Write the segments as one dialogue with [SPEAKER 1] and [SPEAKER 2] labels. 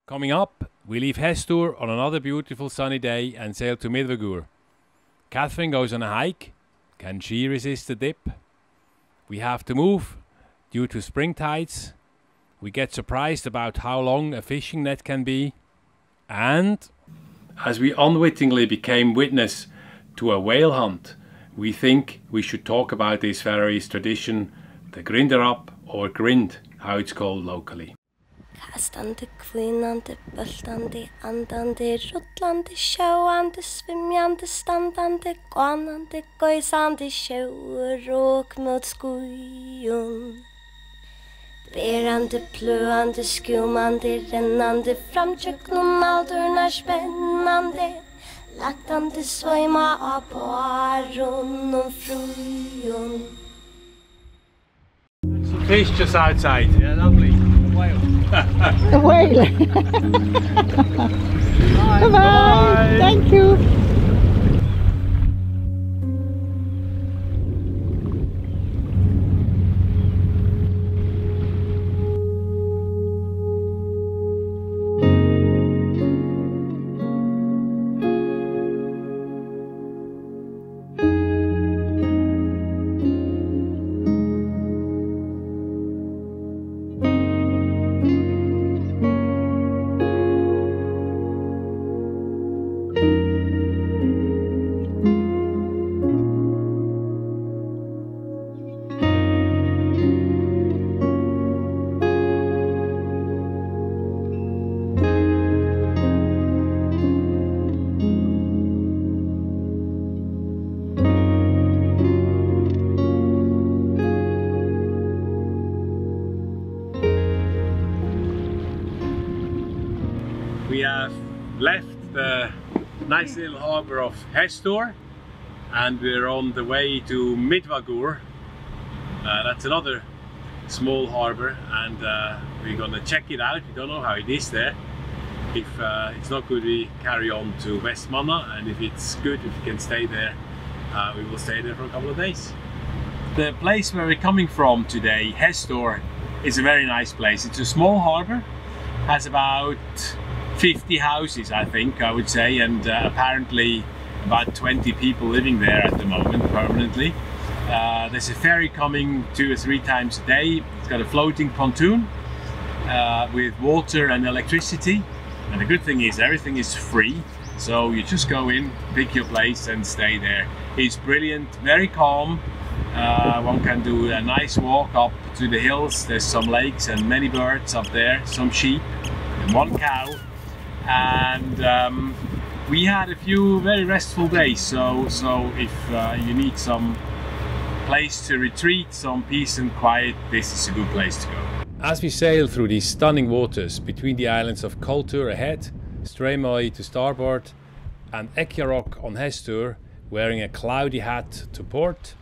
[SPEAKER 1] Coming up, we leave Hestur on another beautiful sunny day and sail to Miðvágur. Kathrin goes on a hike. Can she resist the dip? We have to move due to spring tides. We get surprised about how long a fishing net can be. And as we unwittingly became witness to a whale hunt, we think we should talk about this Faroese tradition, the Grindaráp or Grind, how it's called locally.
[SPEAKER 2] Kastandi, kvínandi, böltandi, andandi, rullandi, sjóandi, svimjandi, standandi, gonandi, gausandi, sjóur og mot skújun. Berandi, plöandi, skjumandi, rennandi, framtjöknum aldurnar spennandi, laktandi, svøyma á bárun og frújun.
[SPEAKER 1] Some fish just outside. Yeah, lovely. A whale.
[SPEAKER 3] A whale. Bye. Bye. Thank you.
[SPEAKER 1] We have left the nice little harbour of Hestur and we're on the way to Miðvágur. That's another small harbour and we're gonna check it out. We don't know how it is there. If it's not good, we carry on to Vestmanna, and if it's good, if we can stay there, we will stay there for a couple of days. The place where we're coming from today, Hestur, is a very nice place. It's a small harbour, has about 50 houses, I think, I would say, and apparently about 20 people living there at the moment permanently. There's a ferry coming 2 or 3 times a day. It's got a floating pontoon with water and electricity, and the good thing is everything is free, so you just go in, pick your place and stay there. It's brilliant, very calm. One can do a nice walk up to the hills. There's some lakes and many birds up there, some sheep and 1 cow. And we had a few very restful days, so if you need some place to retreat, some peace and quiet, this is a good place to go. As we sail through these stunning waters between the islands of Hestur ahead, Streymoy to starboard, and Eggjarokk on Hestur, wearing a cloudy hat to port,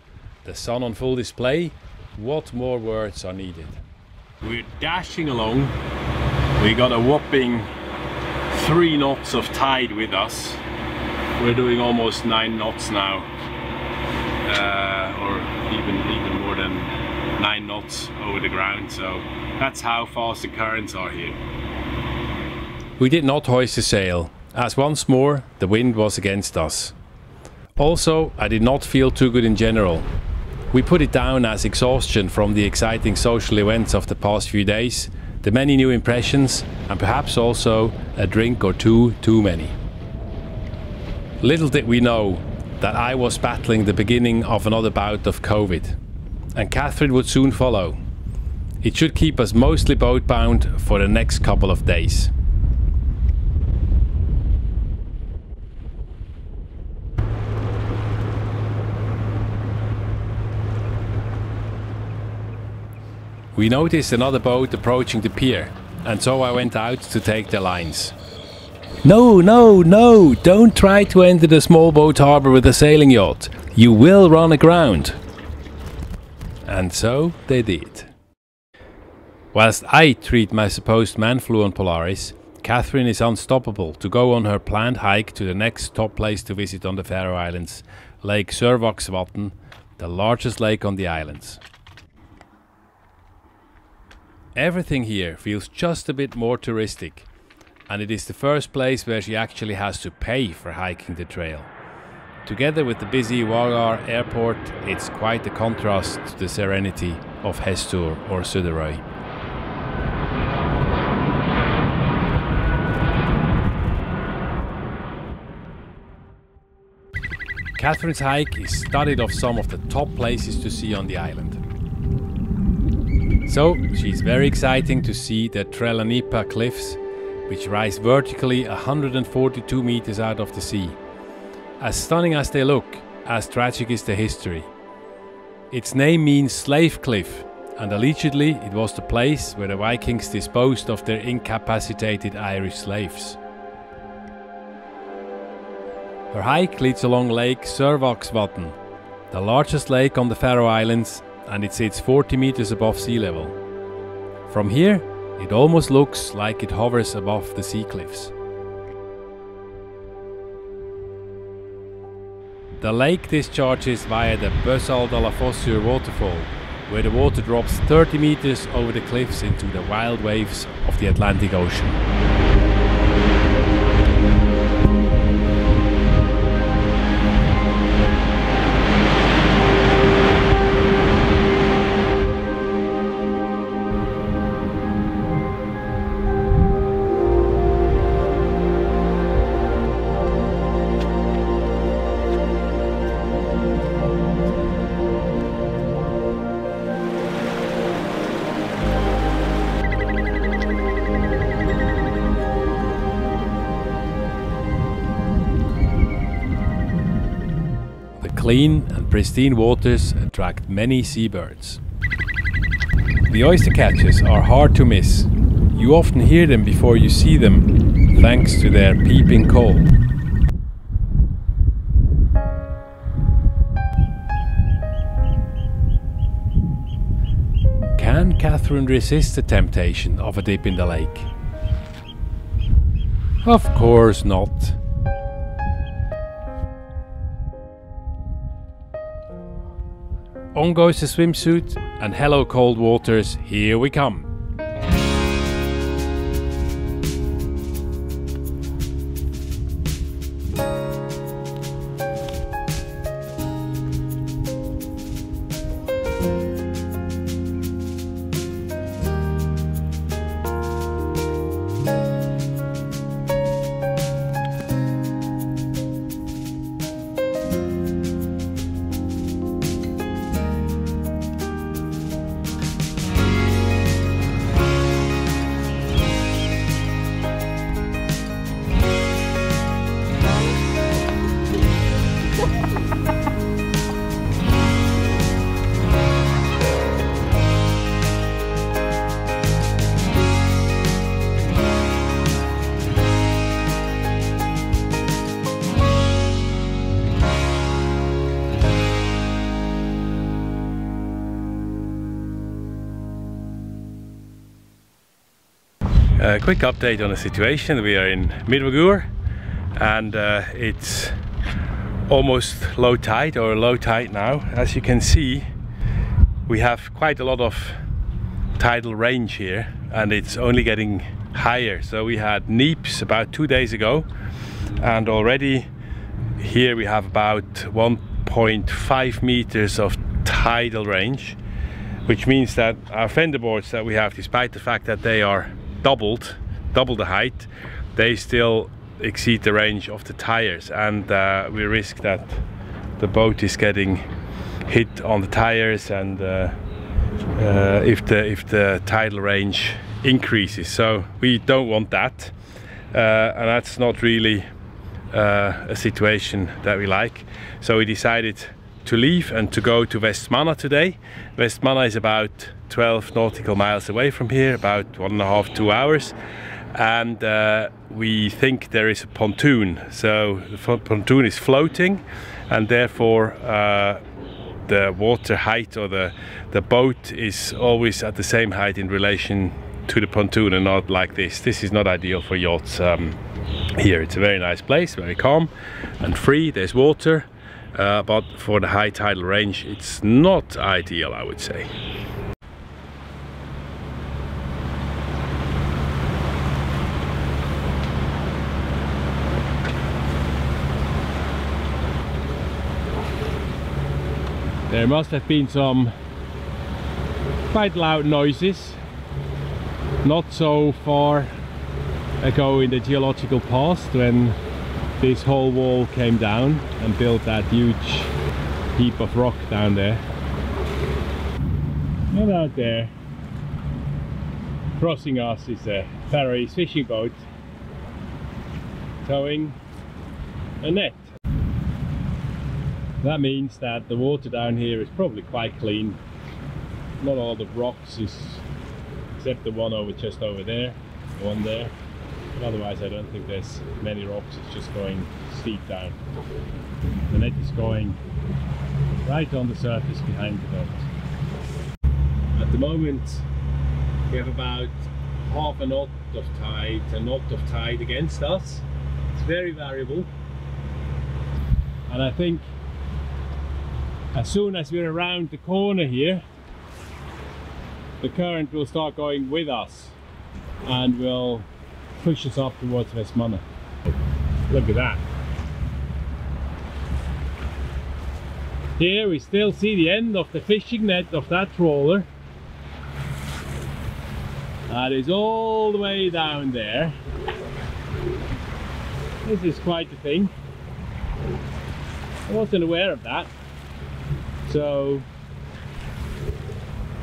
[SPEAKER 1] the sun on full display, what more words are needed? We're dashing along. We got a whopping 3 knots of tide with us. We're doing almost 9 knots now, or even more than 9 knots over the ground, so that's how fast the currents are here. We did not hoist the sail, as once more the wind was against us. Also, I did not feel too good in general. We put it down as exhaustion from the exciting social events of the past few days, the many new impressions, and perhaps also a drink or 2 too many. Little did we know that I was battling the beginning of another bout of COVID, and Kathrin would soon follow. It should keep us mostly boat-bound for the next couple of days. We noticed another boat approaching the pier, and so I went out to take the lines. No, no, no! Don't try to enter the small boat harbour with a sailing yacht. You will run aground. And so they did. Whilst I treat my supposed man flu on Polaris, Kathrin is unstoppable to go on her planned hike to the next top place to visit on the Faroe Islands, Lake Sørvágsvatn, the largest lake on the islands. Everything here feels just a bit more touristic. and it is the first place where she actually has to pay for hiking the trail. Together with the busy Vágar airport, it's quite a contrast to the serenity of Hestur or Streymoy. Kathrin's hike is studied of some of the top places to see on the island. So she's very exciting to see the Trælanípa cliffs, which rise vertically 142 meters out of the sea. As stunning as they look, as tragic is the history. Its name means slave cliff, and allegedly it was the place where the Vikings disposed of their incapacitated Irish slaves. Her hike leads along Lake Sørvágsvatn, the largest lake on the Faroe Islands, and it sits 40 meters above sea level. From here, it almost looks like it hovers above the sea cliffs. The lake discharges via the Bøsaldalafossur waterfall, where the water drops 30 meters over the cliffs into the wild waves of the Atlantic Ocean. Clean and pristine waters attract many seabirds. The oyster catchers are hard to miss. You often hear them before you see them, thanks to their peeping call. Can Kathrin resist the temptation of a dip in the lake? Of course not. On goes the swimsuit, and hello cold waters, here we come. A quick update on the situation. We are in Miðvágur and it's almost low tide or low tide now. As you can see, we have quite a lot of tidal range here and it's only getting higher. So we had neaps about 2 days ago and already here we have about 1.5 meters of tidal range, which means that our fender boards that we have, despite the fact that they are double the height, they still exceed the range of the tires, and we risk that the boat is getting hit on the tires and if the tidal range increases. So we don't want that, and that's not really a situation that we like. So we decided to leave and to go to Vestmanna today. Vestmanna is about 12 nautical miles away from here, about 1.5 to 2 hours, and we think there is a pontoon. So the pontoon is floating, and therefore the water height or the boat is always at the same height in relation to the pontoon, and not like this. This is not ideal for yachts here. It's a very nice place, very calm and free. There's water, but for the high tidal range it's not ideal, I would say. There must have been some quite loud noises not so far ago in the geological past, when this whole wall came down and built that huge heap of rock down there. And out there, crossing us, is a Faroese fishing boat towing a net. That means that the water down here is probably quite clean. Not all the rocks, except the one just over there, the one there. But otherwise I don't think there's many rocks, it's just going steep down. The net is going right on the surface behind the boat. At the moment we have about half a knot of tide against us. It's very variable, and I think as soon as we're around the corner here, the current will start going with us and will push us up towards Vestmanna. Look at that. Here we still see the end of the fishing net of that trawler. That is all the way down there. This is quite a thing. I wasn't aware of that. So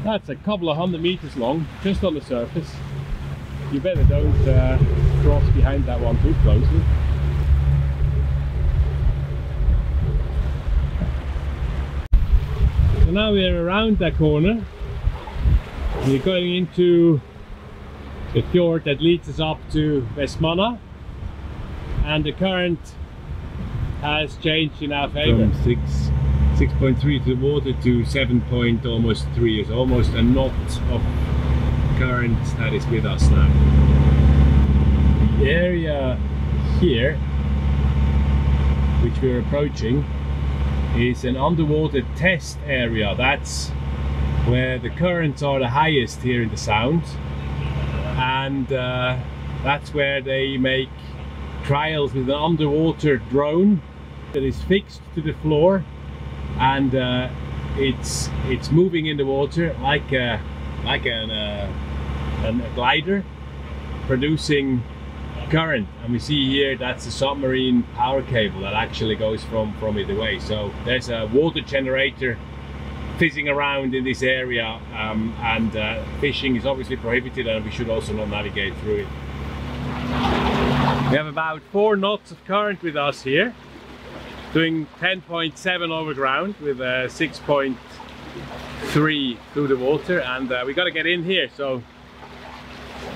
[SPEAKER 1] that's a couple of 100 meters long, just on the surface. You better don't cross behind that one too closely. So now we're around that corner. We're going into the fjord that leads us up to Vestmanna, and the current has changed in our favor. From 6.3 to the water to 7 almost 3. It's almost a knot of current that is with us now. The area here, which we're approaching, is an underwater test area. That's where the currents are the highest here in the sound, and that's where they make trials with an underwater drone that is fixed to the floor, and it's moving in the water like a glider, producing current. And we see here that's a submarine power cable that actually goes from it away. So there's a water generator fizzing around in this area, and fishing is obviously prohibited, and we should also not navigate through it. We have about 4 knots of current with us here, doing 10.7 over ground with 6.3 through the water, and we got to get in here, so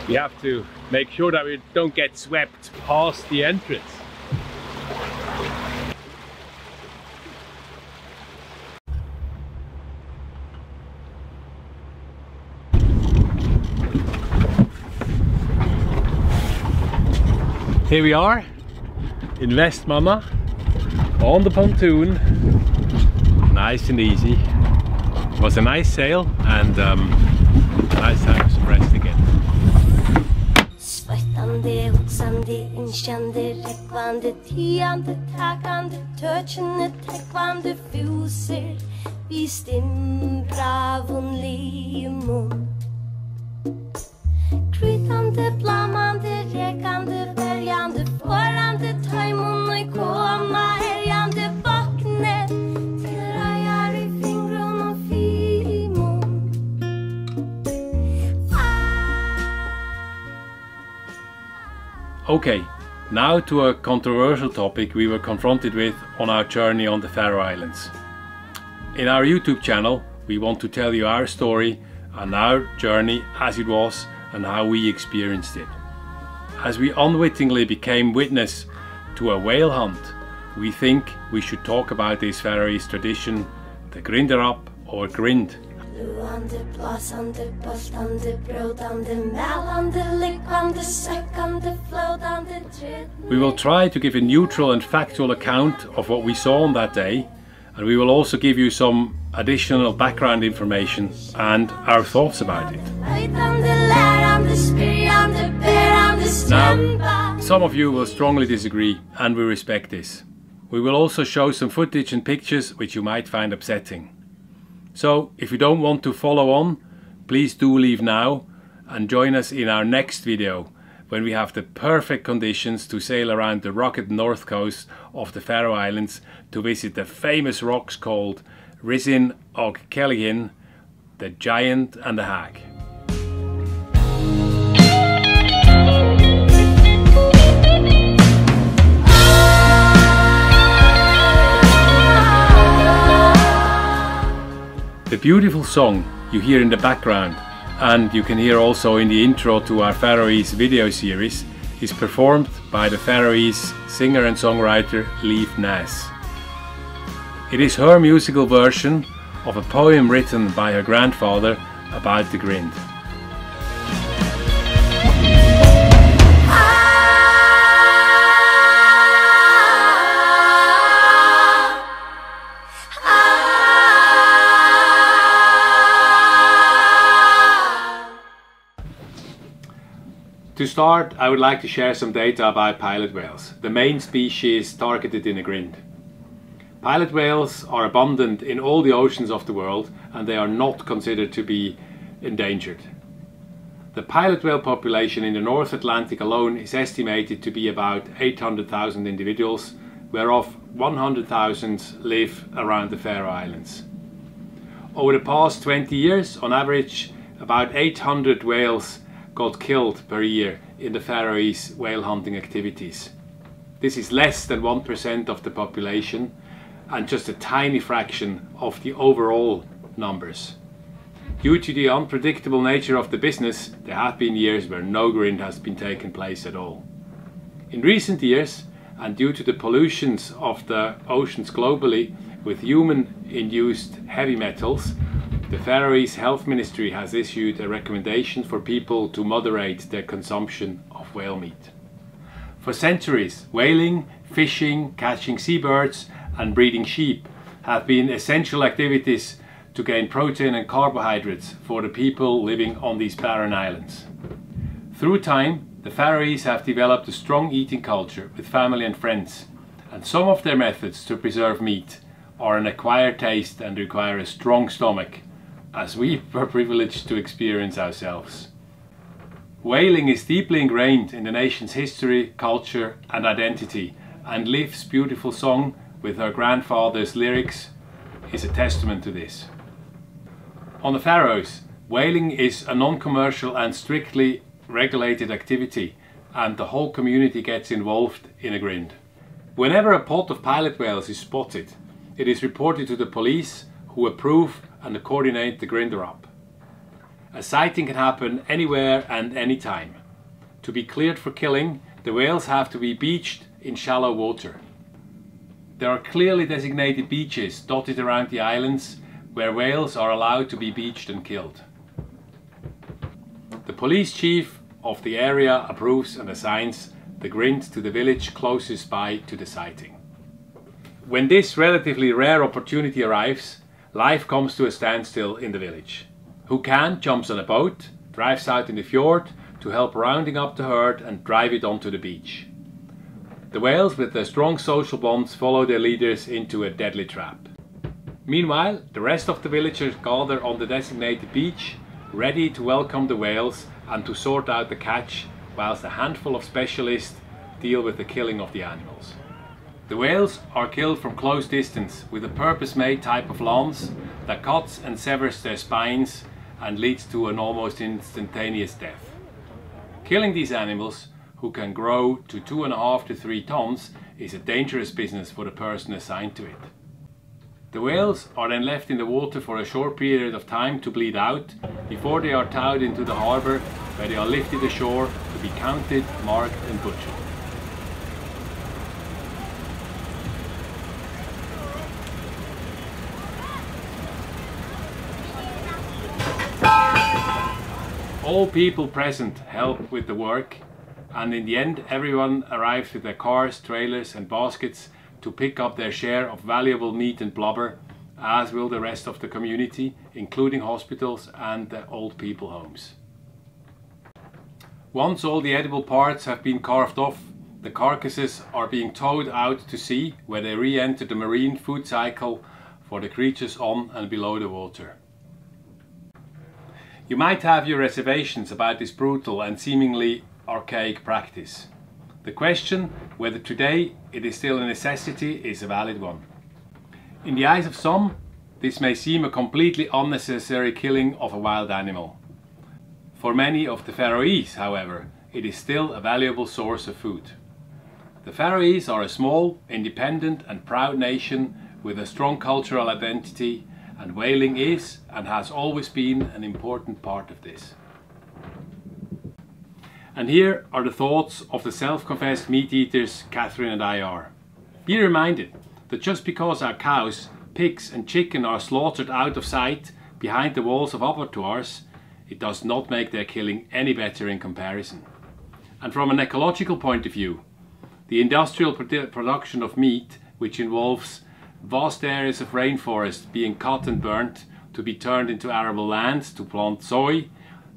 [SPEAKER 1] we have to make sure that we don't get swept past the entrance. Here we are in Vestmanna on the pontoon, nice and easy. It was a nice sail, and nice to have some rest again.
[SPEAKER 2] Svettande, hugsande, innskjande, rekvande, tiande, takande, touchande, tekvande, fuser, vi stimbra vunlig mun. Krytande, blamande, rekande, verjande, forande, tøymon og koma, herjande, vakne, til rajar i fingrun og fimon.
[SPEAKER 1] Okay, now to a controversial topic we were confronted with on our journey on the Faroe Islands. In our YouTube channel, we want to tell you our story and our journey as it was and how we experienced it. As we unwittingly became witness to a whale hunt, we think we should talk about this Faroese tradition, the Grindaráp or grind. We will try to give a neutral and factual account of what we saw on that day, and we will also give you some additional background information and our thoughts about it. Now, some of you will strongly disagree, and we respect this. We will also show some footage and pictures which you might find upsetting. So if you don't want to follow on, please do leave now and join us in our next video when we have the perfect conditions to sail around the rugged north coast of the Faroe Islands to visit the famous rocks called Risin og Kellingin, the Giant and the Hag. The beautiful song you hear in the background, and you can hear also in the intro to our Faroese video series, is performed by the Faroese singer and songwriter Liv Nas. It is her musical version of a poem written by her grandfather about the Grind. To start, I would like to share some data about pilot whales, the main species targeted in the Grind. Pilot whales are abundant in all the oceans of the world and they are not considered to be endangered. The pilot whale population in the North Atlantic alone is estimated to be about 800,000 individuals, whereof 100,000 live around the Faroe Islands. Over the past 20 years, on average, about 800 whales got killed per year in the Faroese whale hunting activities. This is less than 1% of the population and just a tiny fraction of the overall numbers. Due to the unpredictable nature of the business, there have been years where no Grind has been taking place at all. In recent years, and due to the pollutions of the oceans globally with human-induced heavy metals, the Faroese Health Ministry has issued a recommendation for people to moderate their consumption of whale meat. For centuries, whaling, fishing, catching seabirds and breeding sheep have been essential activities to gain protein and carbohydrates for the people living on these barren islands. Through time, the Faroese have developed a strong eating culture with family and friends, and some of their methods to preserve meat are an acquired taste and require a strong stomach, as we were privileged to experience ourselves. Whaling is deeply ingrained in the nation's history, culture and identity, and Liv's beautiful song with her grandfather's lyrics is a testament to this. On the Faroes, whaling is a non-commercial and strictly regulated activity, and the whole community gets involved in a Grind. Whenever a pod of pilot whales is spotted, it is reported to the police, who approve and coordinate the Grindaráp. A sighting can happen anywhere and anytime. To be cleared for killing, the whales have to be beached in shallow water. There are clearly designated beaches dotted around the islands where whales are allowed to be beached and killed. The police chief of the area approves and assigns the Grind to the village closest by to the sighting. When this relatively rare opportunity arrives, life comes to a standstill in the village. Who can jumps on a boat, drives out in the fjord to help rounding up the herd and drive it onto the beach. The whales with their strong social bonds follow their leaders into a deadly trap. Meanwhile, the rest of the villagers gather on the designated beach, ready to welcome the whales and to sort out the catch, whilst a handful of specialists deal with the killing of the animals. The whales are killed from close distance with a purpose-made type of lance that cuts and severs their spines and leads to an almost instantaneous death. Killing these animals, who can grow to 2.5 to 3 tons, is a dangerous business for the person assigned to it. The whales are then left in the water for a short period of time to bleed out before they are towed into the harbour, where they are lifted ashore to be counted, marked and butchered. All people present help with the work, and in the end everyone arrives with their cars, trailers and baskets to pick up their share of valuable meat and blubber, as will the rest of the community, including hospitals and the old people homes. Once all the edible parts have been carved off, the carcasses are being towed out to sea, where they re-enter the marine food cycle for the creatures on and below the water. You might have your reservations about this brutal and seemingly archaic practice. The question whether today it is still a necessity is a valid one. In the eyes of some, this may seem a completely unnecessary killing of a wild animal. For many of the Faroese, however, it is still a valuable source of food. The Faroese are a small, independent and proud nation with a strong cultural identity, and whaling is and has always been an important part of this. And here are the thoughts of the self-confessed meat eaters Kathrin and I are. Be reminded that just because our cows, pigs and chicken are slaughtered out of sight behind the walls of abattoirs, it does not make their killing any better in comparison. And from an ecological point of view, the industrial production of meat, which involves vast areas of rainforest being cut and burnt to be turned into arable lands to plant soy,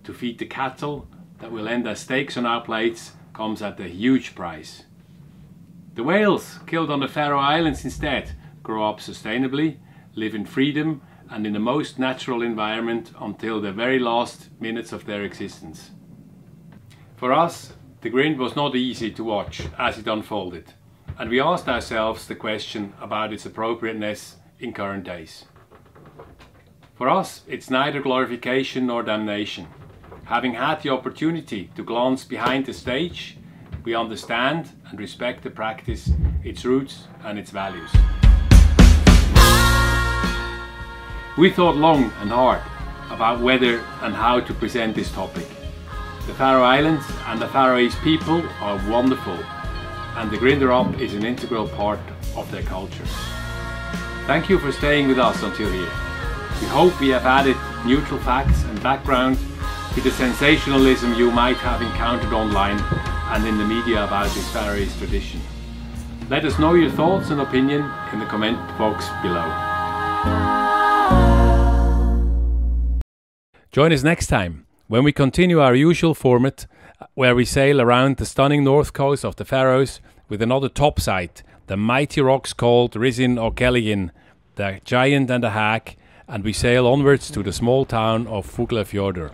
[SPEAKER 1] to feed the cattle that will end as steaks on our plates, comes at a huge price. The whales killed on the Faroe Islands instead grow up sustainably, live in freedom and in the most natural environment until the very last minutes of their existence. For us, the Grind was not easy to watch as it unfolded, and we asked ourselves the question about its appropriateness in current days. For us, it's neither glorification nor damnation. Having had the opportunity to glance behind the stage, we understand and respect the practice, its roots and its values. We thought long and hard about whether and how to present this topic. The Faroe Islands and the Faroese people are wonderful, and the Grindaráp is an integral part of their culture. Thank you for staying with us until here. We hope we have added neutral facts and background to the sensationalism you might have encountered online and in the media about this Faroese tradition. Let us know your thoughts and opinion in the comment box below. Join us next time when we continue our usual format where we sail around the stunning north coast of the Faroes with another top site, the mighty rocks called Risin or Kelligin, the giant and the hag, and we sail onwards to the small town of Fuglafjordur.